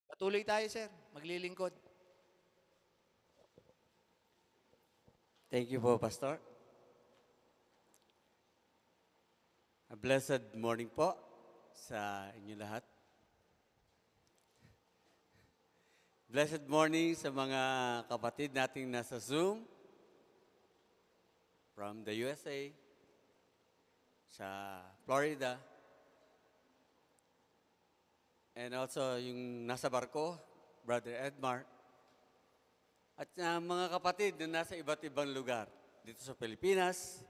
Patuloy tayo, sir. Maglilingkod. Thank you po, Pastor. A blessed morning po sa inyo lahat. Blessed morning sa mga kapatid nating nasa Zoom from the USA, sa Florida, and also yung nasa barko, Brother Edmar, at mga kapatid na nasa iba't ibang lugar dito sa Pilipinas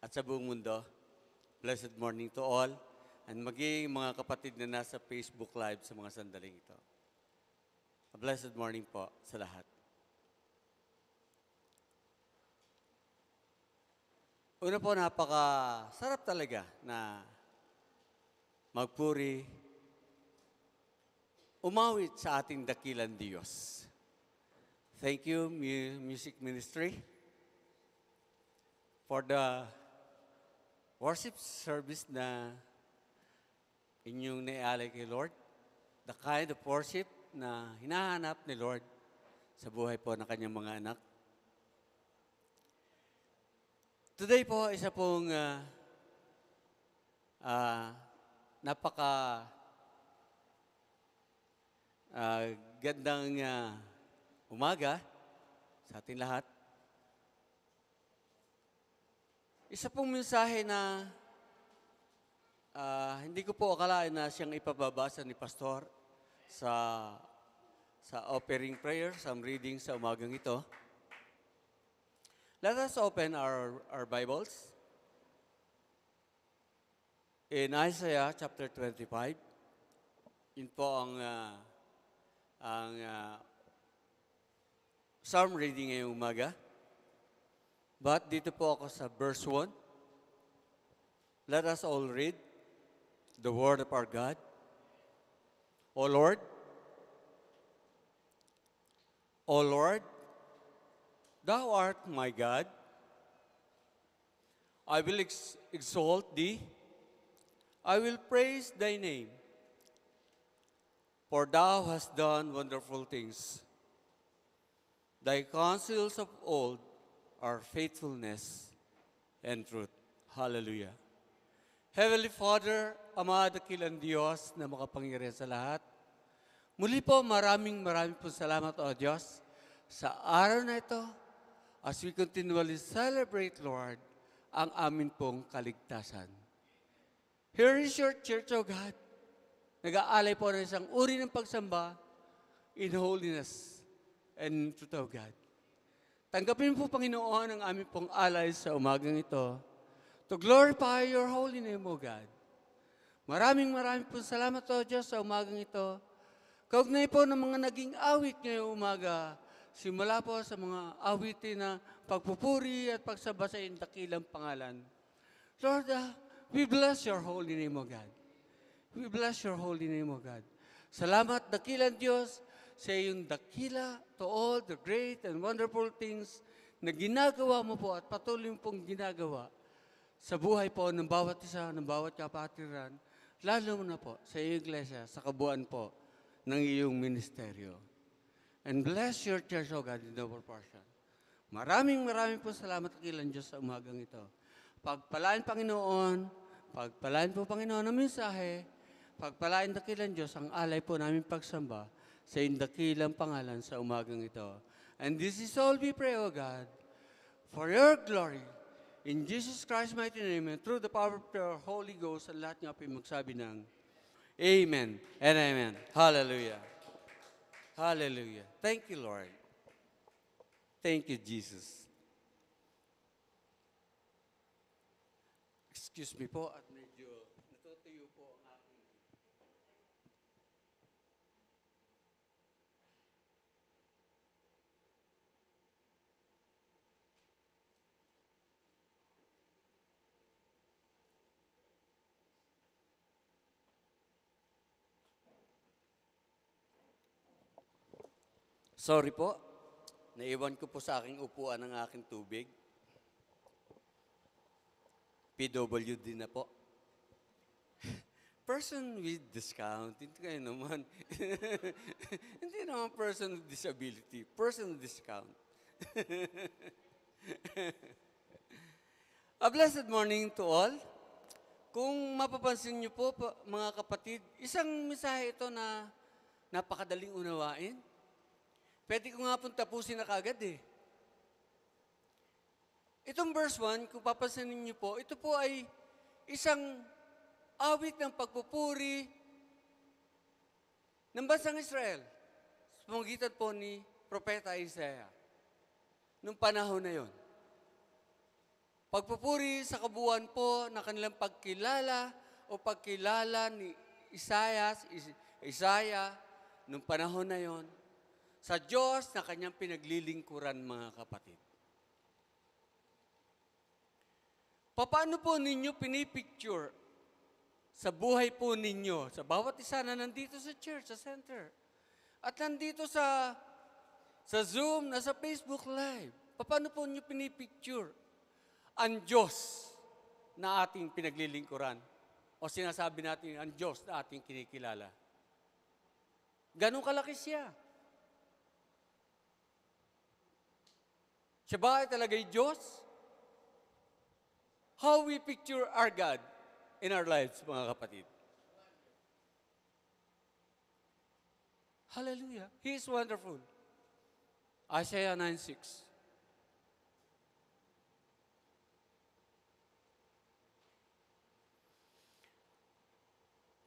at sa buong mundo. Blessed morning to all, and maging mga kapatid na nasa Facebook Live sa mga sandaling ito. A blessed morning po sa lahat. Una po, napaka-sarap talaga na magpuri, umawit sa ating dakilang Diyos. Thank you, Music Ministry, for the worship service na inyong naialay kay Lord. The kind of worship na hinahanap ni Lord sa buhay po ng kanyang mga anak. Today po, isa pong napaka gandang umaga sa ating lahat. Isa pong mensahe na hindi ko po akalain na siyang ipababasa ni Pastor sa offering prayer, sa reading sa umagang ito. Let us open our Bibles in Isaiah chapter 25. Yun po ang psalm reading ngayong umaga. But dito po ako sa verse 1. Let us all read the word of our God. O Lord, Thou art my God. I will exalt Thee. I will praise Thy name. For Thou hast done wonderful things. Thy counsels of old are faithfulness and truth. Hallelujah. Heavenly Father, Ama, dakilang Diyos na makapangyarihan sa lahat. Muli po, maraming po salamat, O Diyos, sa araw na ito as we continually celebrate, Lord, ang amin pong kaligtasan. Here is your church, O God. Nag-aalay po ng isang uri ng pagsamba in holiness and truth, O God. Tanggapin po, Panginoon, ang aming pong alay sa umagang ito to glorify your holy name, O God. Maraming po salamat, O Diyos, sa umagang ito. Kaugnay po ng mga naging awit ngayong umaga, simula po sa mga awitin na pagpupuri at pagsamba sa iyong dakilang pangalan. Lord, we bless your holy name, O God. We bless your holy name, O God. Salamat, dakilang Diyos, sa iyong dakila to all the great and wonderful things na ginagawa mo po at patuloy mo pong ginagawa sa buhay po ng bawat isa, ng bawat kapatiran, lalo na po sa iyong iglesia, sa kabuuan po ng iyong ministeryo. And bless your church, O God, in our portion. Maraming po salamat dakilang Diyos sa umagang ito. Pagpalain, Panginoon, pagpalain po, Panginoon, ang mensahe, pagpalain dakilang Diyos ang alay po namin pagsamba sa iyong dakilang pangalan sa umagang ito. And this is all we pray, O God, for your glory. In Jesus Christ's mighty name, and through the power of your Holy Ghost, at lahat nga po magsabi ng Amen and Amen. Hallelujah. Hallelujah. Thank you, Lord. Thank you, Jesus. Excuse me po, at medyo natutuyo po ang aking... Sorry po, naiwan ko po sa aking upuan ang aking tubig. PWD na po. person with discount. Hindi kayo naman. Hindi naman person with disability. Person with discount. A blessed morning to all. Kung mapapansin niyo po, mga kapatid, isang mensahe ito na napakadaling unawain. Pwede ko nga pong tapusin na kagad eh. Itong verse 1, kung papansinin niyo po, ito po ay isang awit ng pagpupuri ng bansang Israel. Sa pamamagitan po ni Propeta Isaiah. Nung panahon na yon. Pagpupuri sa kabuuan po ng kanilang pagkilala o pagkilala ni Isaiah nung panahon na yon sa Diyos na kanyang pinaglilingkuran, mga kapatid. Paano po ninyo pinipicture sa buhay po ninyo, sa bawat isa na nandito sa church, sa center, at nandito sa Zoom, na sa Facebook Live, paano po ninyo pinipicture ang Diyos na ating pinaglilingkuran? O sinasabi natin, ang Diyos na ating kinikilala. Ganun kalaki siya. Siya ba ay talaga'y Diyos? How we picture our God in our lives, mga kapatid. Hallelujah. He is wonderful. Isaiah 9:6.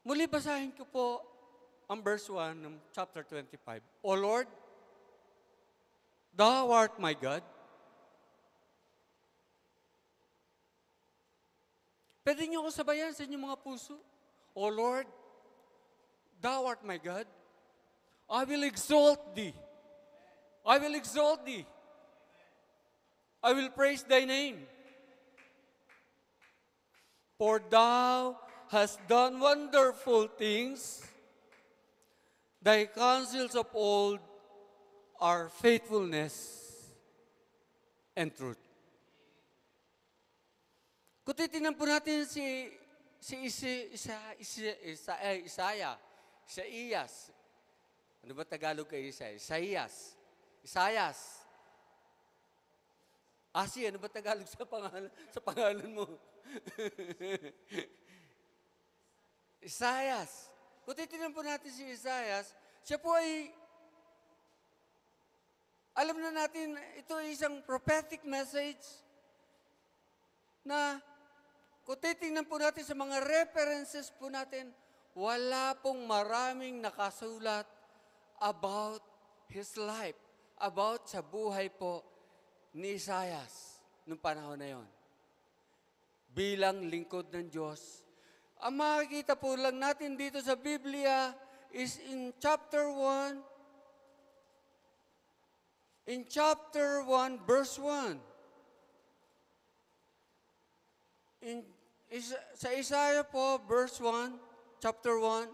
Muli basahin ko po ang verse 1 ng chapter 25. O Lord, Thou art my God. Pwede niyo ako sabayan sa inyong mga puso. O Lord, Thou art my God. I will exalt Thee. I will exalt Thee. I will praise Thy name. For Thou hast done wonderful things. Thy counsels of old are faithfulness and truth. Kung titignan po natin Isaías. Ano ba Tagalog kay Isaías? Asi, ano ba Tagalog sa pangalan mo? Isaias. Kung titignan po natin si Isaias, siya po ay, alam na natin, ito ay isang prophetic message na kung titignan po natin sa mga references po natin, wala pong maraming nakasulat about his life, about sa buhay po ni Isaias noong panahon na yon. Bilang lingkod ng Diyos, ang makikita po lang natin dito sa Biblia is in chapter 1, verse 1. Sa Isaiah po, verse 1, chapter 1,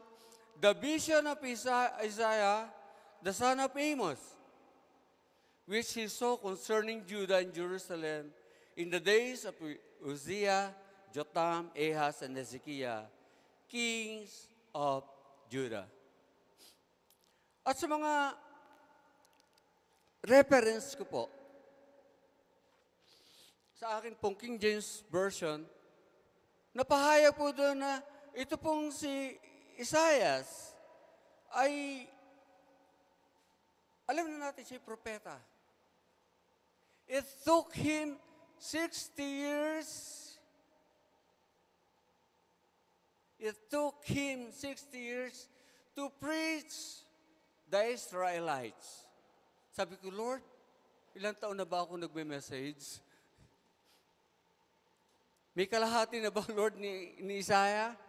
the vision of Isaiah, the son of Amos, which he saw concerning Judah and Jerusalem in the days of Uzziah, Jotham, Ahaz, and Hezekiah, kings of Judah. At sa mga reference ko po, sa akin pong King James Version, napahayag po doon na ito pong si Isaias ay, alam na natin siya propeta. It took him 60 years. It took him 60 years to preach the Israelites. Sabi ko, Lord, ilang taon na ba ako nagme-message? May kalahati na ba, Lord, ni Isaiah?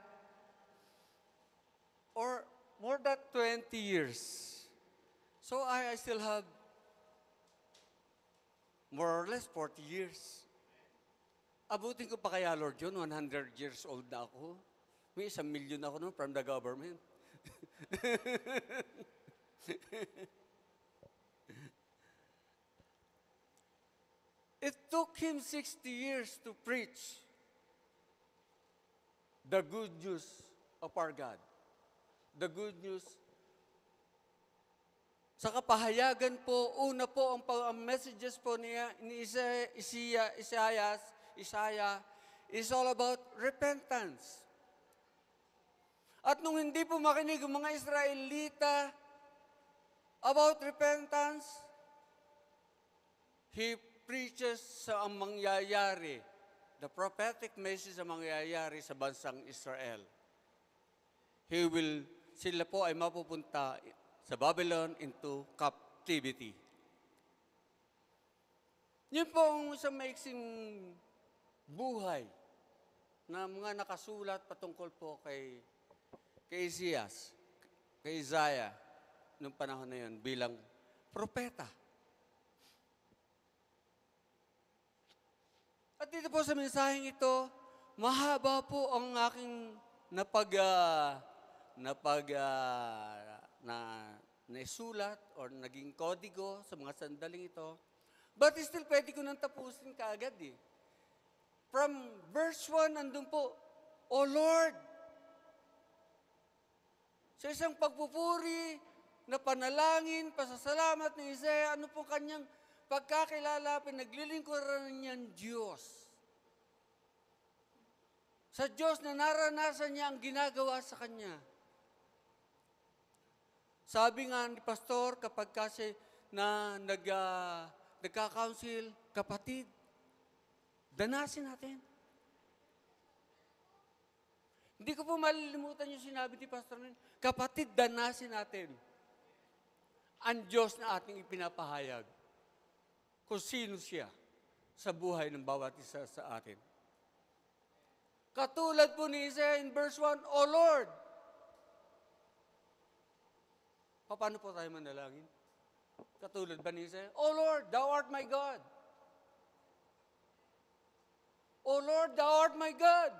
Or more than 20 years. So I still have more or less 40 years. Abutin ko pa kaya, Lord, yun, 100 years old na ako. May 1 million ako noon from the government. It took him 60 years to preach the good news of our God. The good news. Sa kapahayagan po, una po ang messages po ni Isaiah is all about repentance. At nung hindi po makinig ang mga Israelita about repentance, he preaches sa ang mangyayari, the prophetic message sa mangyayari sa bansang Israel. Sila po ay mapupunta sa Babylon into captivity. Yun po ang isang maiksing buhay na mga nakasulat patungkol po kay Isaiah, nung panahon na yun, bilang propeta. At dito po sa mensaheng ito, mahaba po ang aking naisulat or naging kodigo sa mga sandaling ito. But still, pwede ko nang tapusin kaagad eh. From verse 1, andun po, O Lord, sa isang pagpupuri na panalangin, pasasalamat ni Isaiah, ano po kanyang pagkakilala, pinaglilingkuran niyang Diyos. Sa Diyos na naranasan niya ang ginagawa sa kanya. Sabi nga ni Pastor, kapag kasi na nagka-council, kapatid, danasin natin. Hindi ko po malilimutan yung sinabi ni Pastor Nen, kapatid, danasin natin ang Diyos na ating ipinapahayag kung sino siya sa buhay ng bawat isa sa atin. Katulad po ni Isaiah in verse 1, O Lord. Paano po tayo manalangin? Katulad ba ni Isaiah? O Lord, Thou art my God. O Lord, Thou art my God.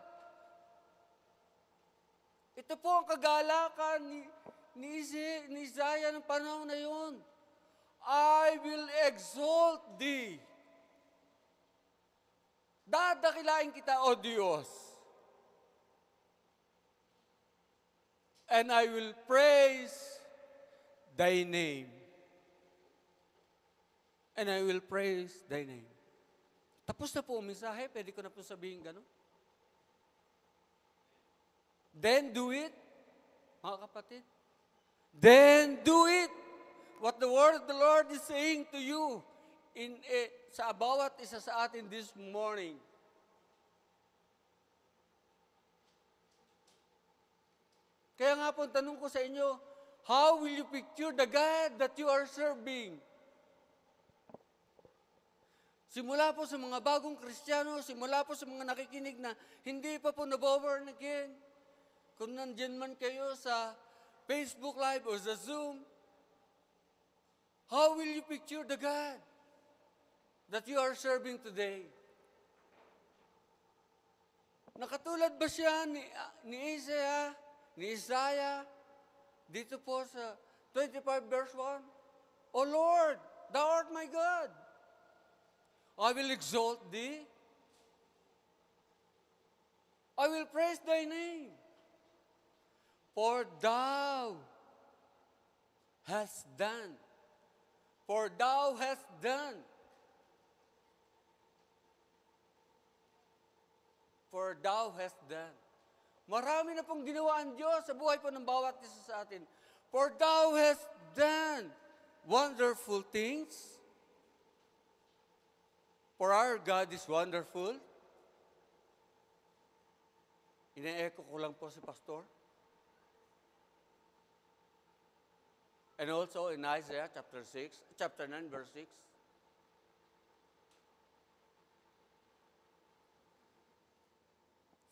Ito po ang kagalakan ni Isaiah ng panahon na yun. I will exalt Thee. Dadakilain kita, O Diyos. And I will praise Thy name. And I will praise Thy name. Tapos na po ang mensahe, pwede ko na po sabihin gano'n. Then do it, mga kapatid. Then do it. What the word of the Lord is saying to you sa bawat isa sa atin this morning. Kaya nga po, tanong ko sa inyo, how will you picture the God that you are serving? Simula po sa mga bagong Kristiyano, simula po sa mga nakikinig na hindi pa po naborn again, kung nandyan man kayo sa Facebook Live o sa Zoom, how will you picture the God that you are serving today? Nakatulad ba siya ni Isaiah, dito po sa 25 verse 1? O Lord, Thou art my God. I will exalt Thee. I will praise Thy name. For Thou hast done. For Thou hast done. For Thou hast done. Marami na pong ginawa ang Diyos sa buhay po ng bawat isa sa atin. For Thou hast done wonderful things. For our God is wonderful. Ina-echo ko lang po si Pastor. And also in Isaiah chapter 9, verse 6.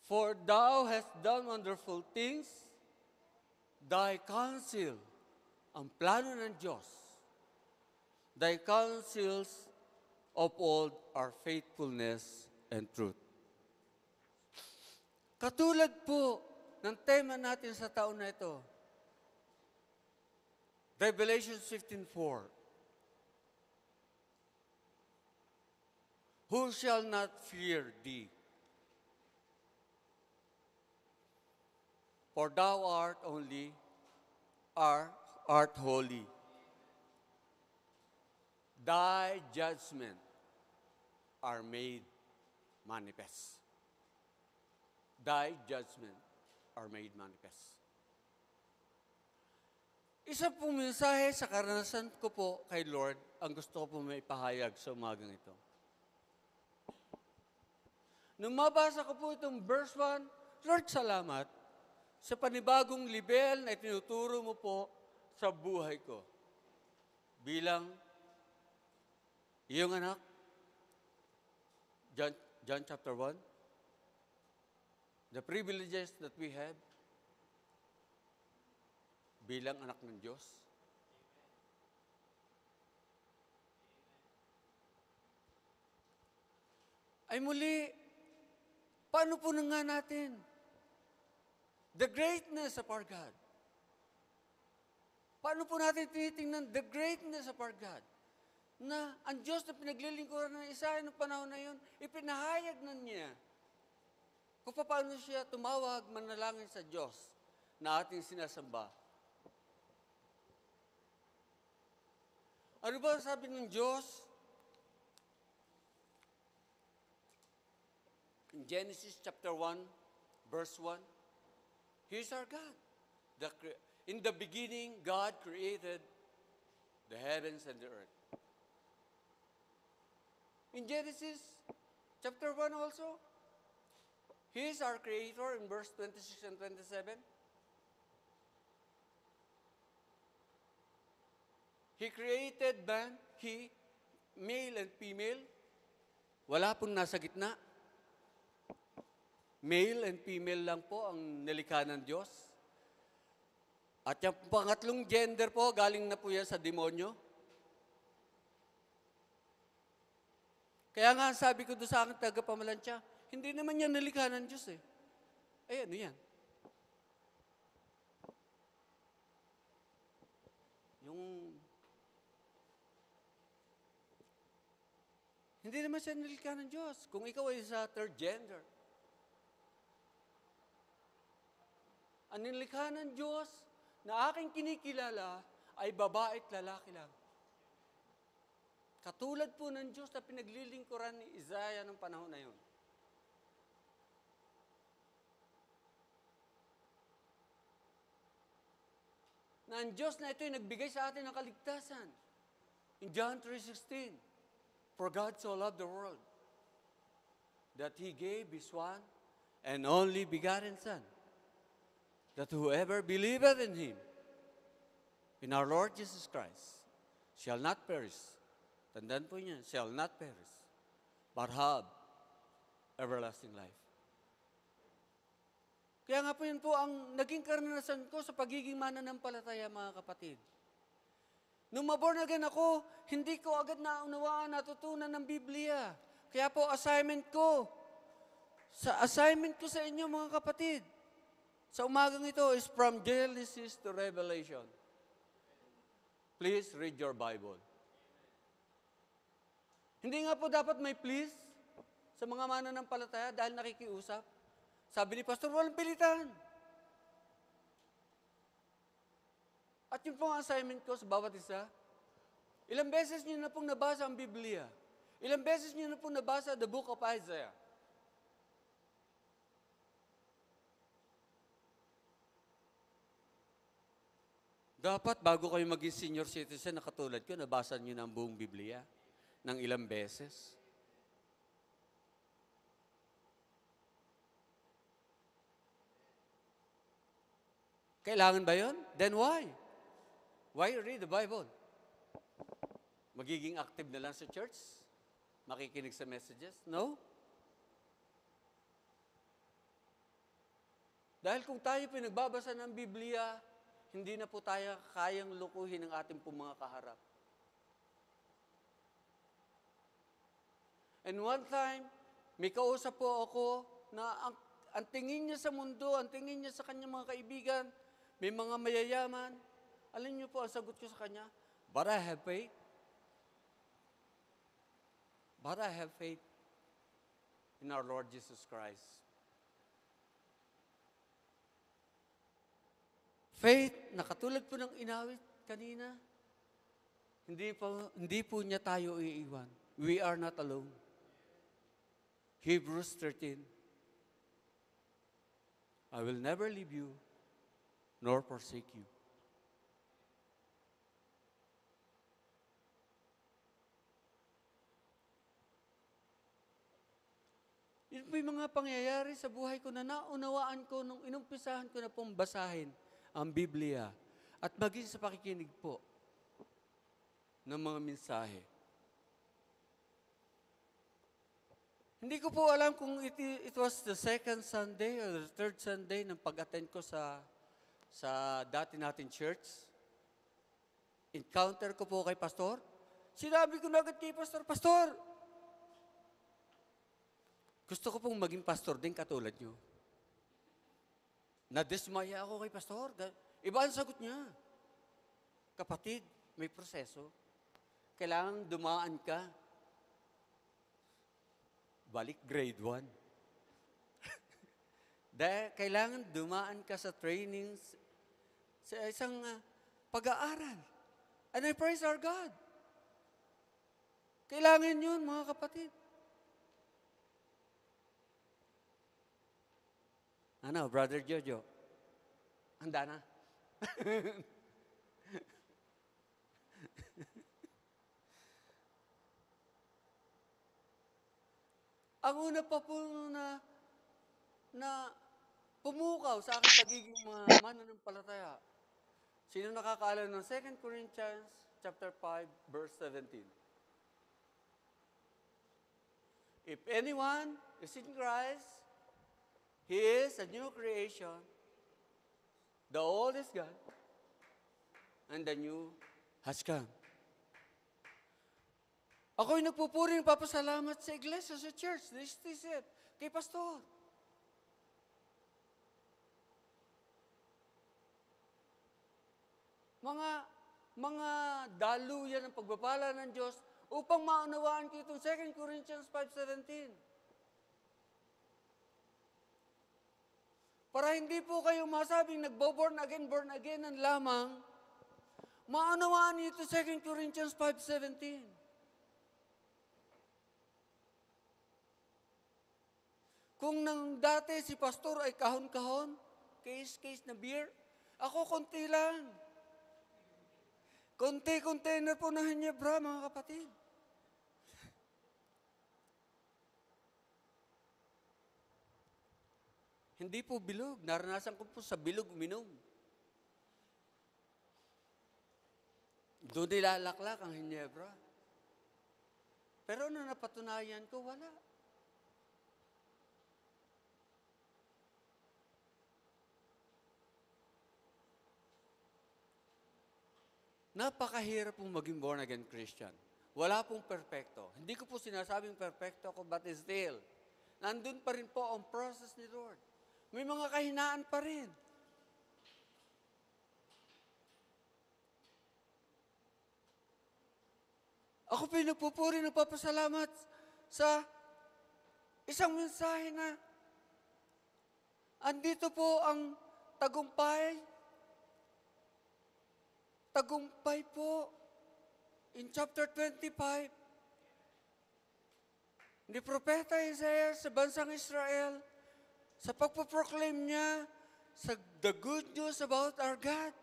For Thou hast done wonderful things, Thy counsel, ang plano ng Diyos, Thy counsels uphold our faithfulness and truth. Katulad po ng tema natin sa taon na ito, Revelation 15:4. Who shall not fear Thee? For thou art only, art holy. Thy judgment are made manifest. Thy judgment are made manifest. Isa pong mensahe sa karanasan ko po kay Lord, ang gusto ko po may pahayag sa umagang ito. Nung mabasa ko po itong verse 1, Lord, salamat sa panibagong level na itinuturo mo po sa buhay ko. Bilang iyong anak, John chapter 1, the privileges that we have bilang anak ng Diyos. Ay muli, paano po na nga natin? The greatness of our God. Paano po natin tinitingnan the greatness of our God? Na ang Diyos na pinaglilingkuran ng Isaiah noong panahon na yun, ipinahayag na niya kung paano siya tumawag manalangin sa Diyos na ating sinasamba. Ano ba sabi ng Diyos? In Genesis chapter 1, verse 1, He's our God. In the beginning, God created the heavens and the earth. In Genesis chapter 1 also, He is our Creator in verse 26 and 27. He created man, male and female. Wala pong nasa gitna. Male and female lang po ang nilikha ng Diyos. At yung pangatlong gender po, galing na po yan sa demonyo. Kaya nga sabi ko doon sa aking tagapamalansya, hindi naman yan nilikha ng Diyos eh. Ay, ano yan? Hindi naman siya nilikha ng Diyos. Kung ikaw ay sa third gender. Ang nilikha ng Diyos na aking kinikilala ay babae at lalaki lang. Katulad po ng Diyos na pinaglilingkuran ni Isaiah ng panahon na yun. Na ang Diyos na ito ay nagbigay sa atin ng kaligtasan. In John 3:16, For God so loved the world that He gave His one and only begotten Son, that whoever believeth in Him, in our Lord Jesus Christ, shall not perish. Tandaan po niya, shall not perish, but have everlasting life. Kaya nga po yun po ang naging karanasan ko sa pagiging mananampalataya, mga kapatid. Nung maborn again ako, hindi ko agad naunawaan, natutunan ng Biblia. Kaya po assignment ko sa inyo, mga kapatid, sa umagang ito is from Genesis to Revelation. Please read your Bible. Hindi nga po dapat may please sa mga mananampalataya dahil nakikiusap. Sabi ni Pastor, walang pilitan. At yun po ang assignment ko sa bawat isa. Ilang beses niyo na pong nabasa ang Biblia. Ilang beses niyo na pong nabasa the book of Isaiah. Dapat bago kayo maging senior citizen na katulad ko, nabasa niyo na ang buong Biblia ng ilang beses. Kailangan ba yun? Then why? Why read the Bible? Magiging active na lang sa church? Makikinig sa messages? No? Dahil kung tayo pinagbabasa ng Biblia, hindi na po tayo kayang lukuhin ng ating pong mga kaharap. And one time, may kausap po ako na ang tingin niya sa mundo, ang tingin niya sa kanyang mga kaibigan, may mga mayayaman. Alam niyo po, ang sagot ko sa kanya, but I have faith. But I have faith in our Lord Jesus Christ. Faith na katulad po ng inawit kanina, hindi po niya tayo iiwan. We are not alone. Hebrews 13, I will never leave you nor forsake you. Yun po yung mga pangyayari sa buhay ko na naunawaan ko nung inumpisahan ko na pong basahin ang Biblia at maging sa pakikinig po ng mga mensahe. Hindi ko po alam kung it was the second Sunday or the third Sunday ng pag-attend ko sa dati nating church. Encounter ko po kay Pastor. Sinabi ko na agad kay Pastor, Pastor, gusto ko pong maging pastor din katulad nyo. Nadismaya ako kay Pastor. Iba ang sagot niya. Kapatid, may proseso. Kailangan dumaan ka. Balik grade 1. Dahil kailangan dumaan ka sa trainings, sa isang pag-aaral. And I praise our God. Kailangan yun, mga kapatid. Ano, Brother Jojo? Handa na? Ang una pa po na pumukaw sa aking pagiging mananampalataya. Sino nakakaalam ng 2 Corinthians chapter 5, verse 17? If anyone is in Christ, he is a new creation. The old is gone, and the new has come. Ako'y nagpupuri ng papasalamat sa iglesia, sa church, this is it, kay Pastor. Mga daluyan ng pagbabala ng Diyos upang maunawaan ko itong 2 Corinthians 5:17. Para hindi po kayo masabing nagbo-born again ang lamang, maunawaan niyo ito 2 Corinthians 5:17. Kung nang dati si Pastor ay kahon-kahon, case na beer, ako konti lang. Konti container po ng Hinebra, mga kapatid. Hindi po bilog. Naranasan ko po sa bilog uminom. Doon nilalaklak ang Hinebra. Pero ano napatunayan ko, wala. Napakahirap pong maging born-again Christian. Wala pong perfecto. Hindi ko po sinasabing perfecto ako, but still, nandun pa rin po ang process ni Lord. May mga kahinaan pa rin. Ako po yung nagpupuri, nagpapasalamat sa isang mensahe na andito po ang tagumpay. Tagumpay po in chapter 25. Ni Propeta Isaiah sa bansang Israel, sa pagpoproclaim niya sa the good news about our God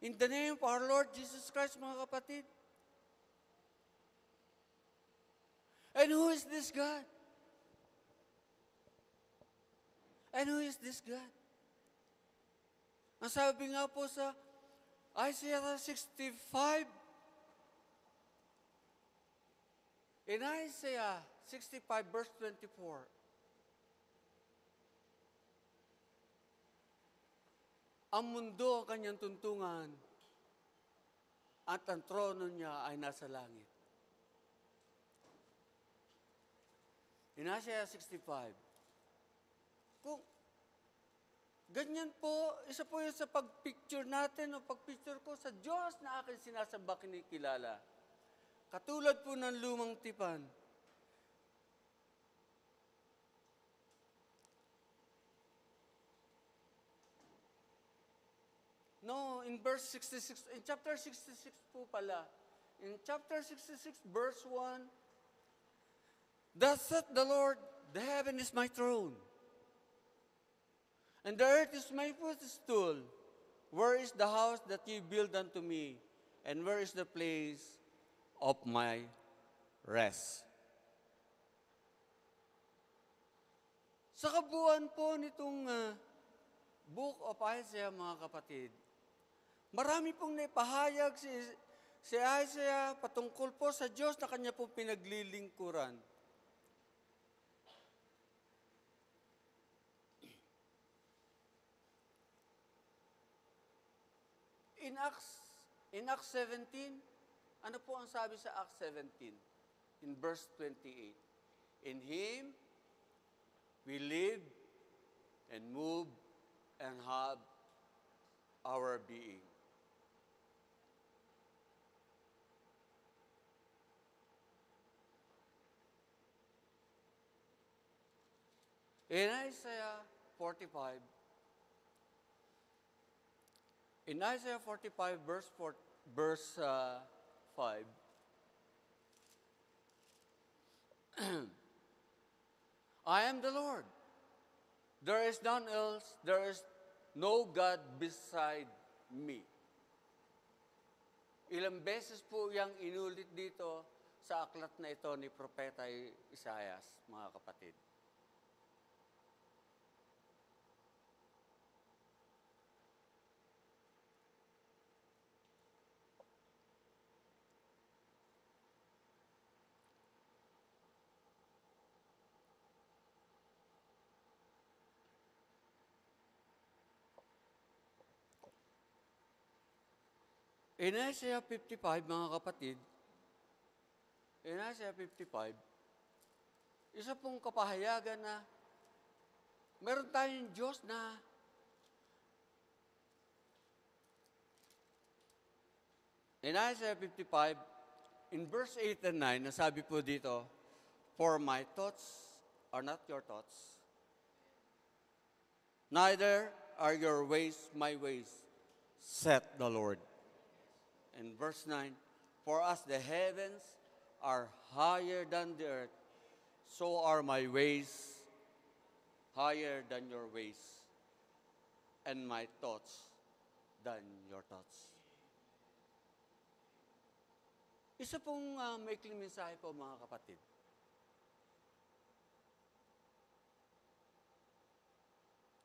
in the name of our Lord Jesus Christ, mga kapatid. And who is this God? And who is this God? Ang sabi nga po sa Isaiah 65, in Isaiah 65 verse 24, ang mundo ang kanyang tuntungan at ang trono niya ay nasa langit. In Isaiah 65, kung ganyan po, isa po yun sa pag-picture natin o pag-picture ko sa Diyos na akin sinasamba, kinikilala. Katulad po ng lumang tipan. No, in verse 66, in chapter 66 po pala. In chapter 66, verse 1, thus saith the Lord, the heaven is my throne, and the earth is my footstool. Where is the house that ye build unto me? And where is the place of my rest? Sa kabuuan po nitong Book of Isaiah, mga kapatid, marami pong naipahayag si Isaiah patungkol po sa Diyos na kanya pong pinaglilingkuran. In Acts 17, ano po ang sabi sa Acts 17? In verse 28, in Him we live and move and have our being. In Isaiah 45, verse 5, I am the Lord. There is none else. There is no God beside me. Ilang beses po yang inulit dito sa aklat na ito ni Propeta Isaias, mga kapatid. In Isaiah 55, mga kapatid, in Isaiah 55, isa pong kapahayagan na meron tayong Diyos na in Isaiah 55, in verse 8 and 9, nasabi po dito, for my thoughts are not your thoughts, neither are your ways my ways, saith the Lord. In verse 9, for as the heavens are higher than the earth, so are my ways higher than your ways, and my thoughts than your thoughts. Isa pong maikling mensahe po, mga kapatid.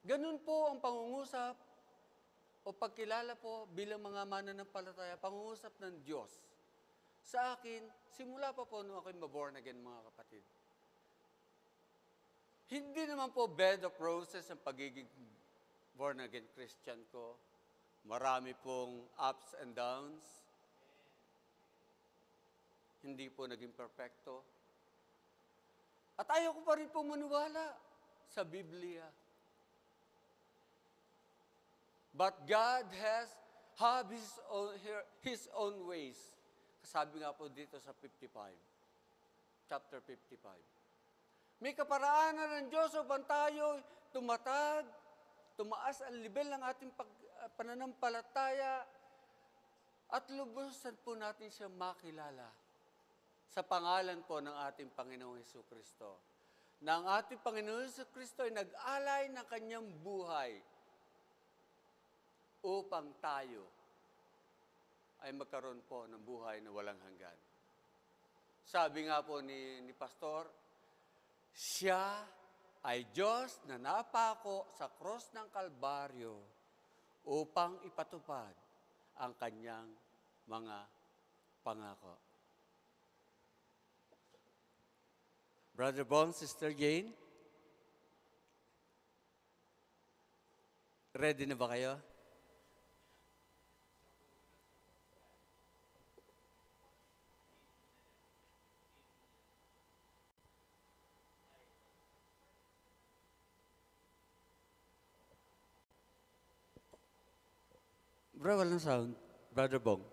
Ganun po ang pangungusap o pagkilala po bilang mga mananampalataya, pangungusap ng Diyos. Sa akin, simula pa po nung ako'y maborn again, mga kapatid. Hindi naman po bed of roses ang pagiging born again Christian ko. Marami pong ups and downs. Hindi po naging perfecto. At ayaw ko pa rin po maniwala sa Biblia. But God have His own ways. Sabi nga po dito sa 55, chapter 55. May kaparaanan ng Diyos upang tayo tumatag, tumaas ang level ng ating pananampalataya at lubusan po natin siya makilala sa pangalan po ng ating Panginoong Hesukristo. Na ang ating Panginoong Hesukristo ay nag-alay ng kanyang buhay upang tayo ay magkaroon po ng buhay na walang hanggan. Sabi nga po ni Pastor, siya ay Diyos na napako sa cross ng Kalbaryo upang ipatupad ang kanyang mga pangako. Brother Bon, Sister Jane, ready na ba kayo? Bro, walang sound. Brother Bong.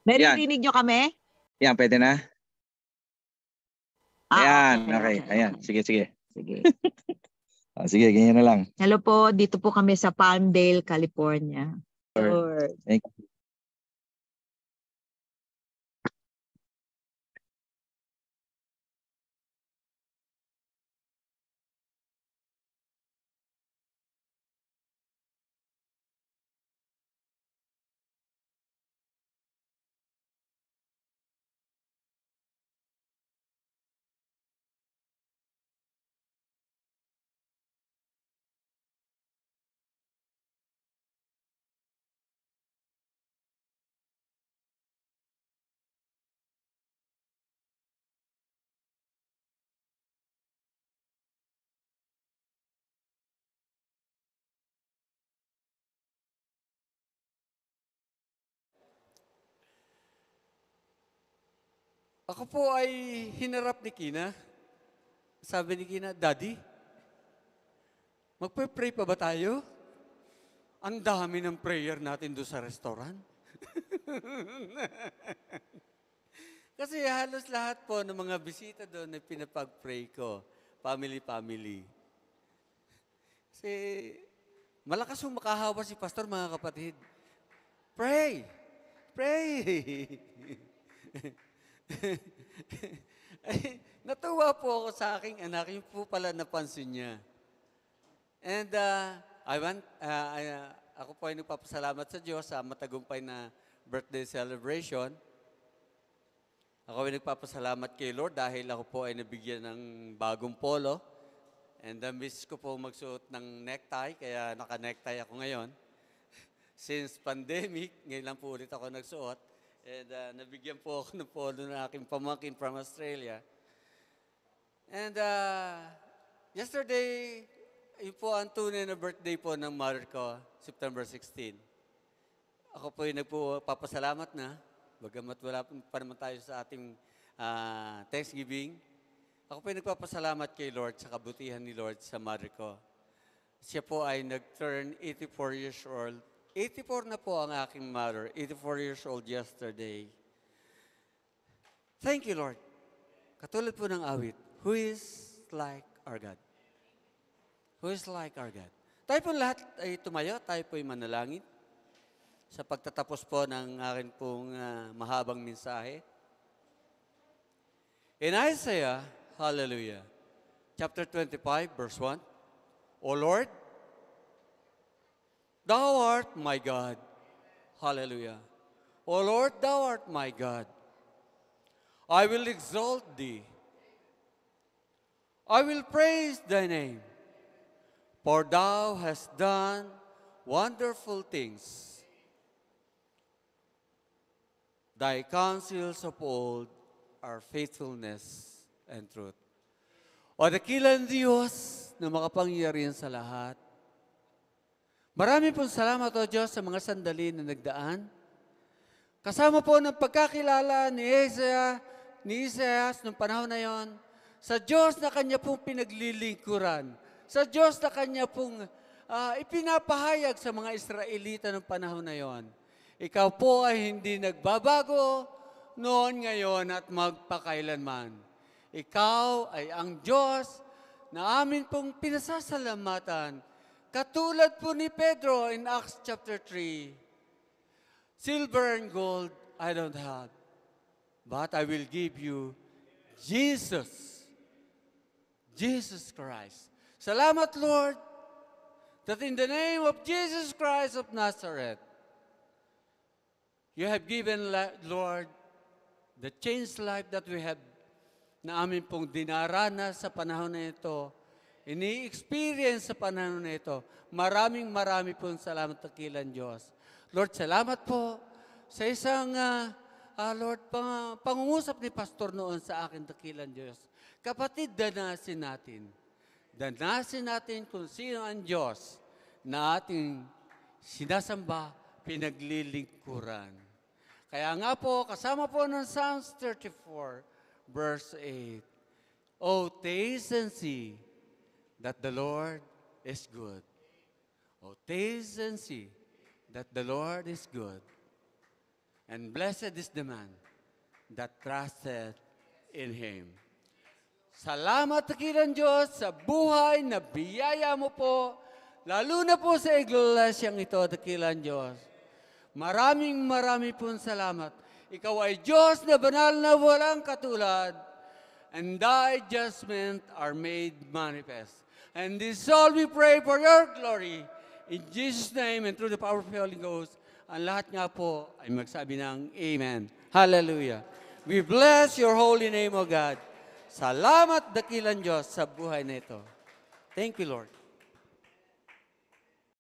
Naririnig nyo kami? Yan, pwede na? Ayan, okay. Ayan, sige. Sige. Sige, ganyan na lang. Hello po, dito po kami sa Palmdale, California. Lord. Thank you. Ako po ay hinarap ni Kina. Sabi ni Kina, Daddy, magpe-pray pa ba tayo? Ang dami ng prayer natin doon sa restaurant. Kasi halos lahat po ng mga bisita doon ay pinapag-pray ko. Family. Kasi malakas yung makahawa si Pastor, mga kapatid. Pray! Ay, natuwa po ako sa aking anak, yung po pala napansin niya. And ako po ay nagpapasalamat sa Diyos sa matagumpay na birthday celebration. Ako ay nagpapasalamat kay Lord dahil ako po ay nabigyan ng bagong polo. And miss ko po magsuot ng necktie, kaya naka-necktie ako ngayon. Since pandemic, ngayon lang po ulit ako nagsuot. And nabigyan po ako ng polo ng aking pamangkin from Australia. And yesterday, yun po ang tunay na birthday po ng mother ko, September 16. Ako po yung nagpapasalamat na, bagamat wala pa naman tayo sa ating Thanksgiving. Ako po yung nagpapasalamat kay Lord sa kabutihan ni Lord sa mother ko. Siya po ay nag-turn 84 years old. 84 na po ang aking mother, 84 years old yesterday. Thank you, Lord. Katulad po ng awit, who is like our God? Who is like our God? Tayo po lahat ay tumayo, tayo po ay manalangin sa pagtatapos po ng akin pong mahabang mensahe. In Isaiah, hallelujah, chapter 25, verse 1, O Lord, Thou art my God. Hallelujah. O Lord, Thou art my God. I will exalt Thee. I will praise Thy name. For Thou hast done wonderful things. Thy counsels of old are faithfulness and truth. O dakilang Diyos na makapangyarihan sa lahat, marami pong salamat, O Diyos, sa mga sandali na nagdaan. Kasama po ng pagkakilala ni Isaias noong panahon na yon, sa Diyos na kanya pong pinaglilingkuran, sa Diyos na kanya pong ipinapahayag sa mga Israelita noong panahon na yon. Ikaw po ay hindi nagbabago noon, ngayon at magpakailanman. Ikaw ay ang Diyos na amin pong pinasasalamatan. Katulad po ni Pedro in Acts chapter 3, silver and gold I don't have, but I will give you Jesus Christ. Salamat, Lord, that in the name of Jesus Christ of Nazareth, you have given, Lord, the changed life that we have na amin pong dinaranas sa panahon na ito, ini-experience sa panahon na ito. Maraming pong salamat takilan Diyos. Lord, salamat po sa isang, Lord, pangungusap ni Pastor noon sa akin takilan Diyos. Kapatid, danasin natin. Danasin natin kung sino ang Diyos na ating sinasamba, pinaglilingkuran. Kaya nga po, kasama po ng Psalms 34, verse 8, O taste and see that the Lord is good. O taste and see that the Lord is good. And blessed is the man that trusted in Him. Salamat dakilang Diyos sa buhay na biyaya mo po, lalo na po sa iglesyang ito, dakilang Diyos. Maraming pong salamat. Ikaw ay Diyos na banal na walang katulad, and thy judgment are made manifest. And this all we pray for your glory. In Jesus' name and through the power of the Holy Ghost, ang lahat nga po ay magsabi ng Amen. Hallelujah. We bless your holy name, O God. Salamat dakilang Diyos sa buhay na ito. Thank you, Lord.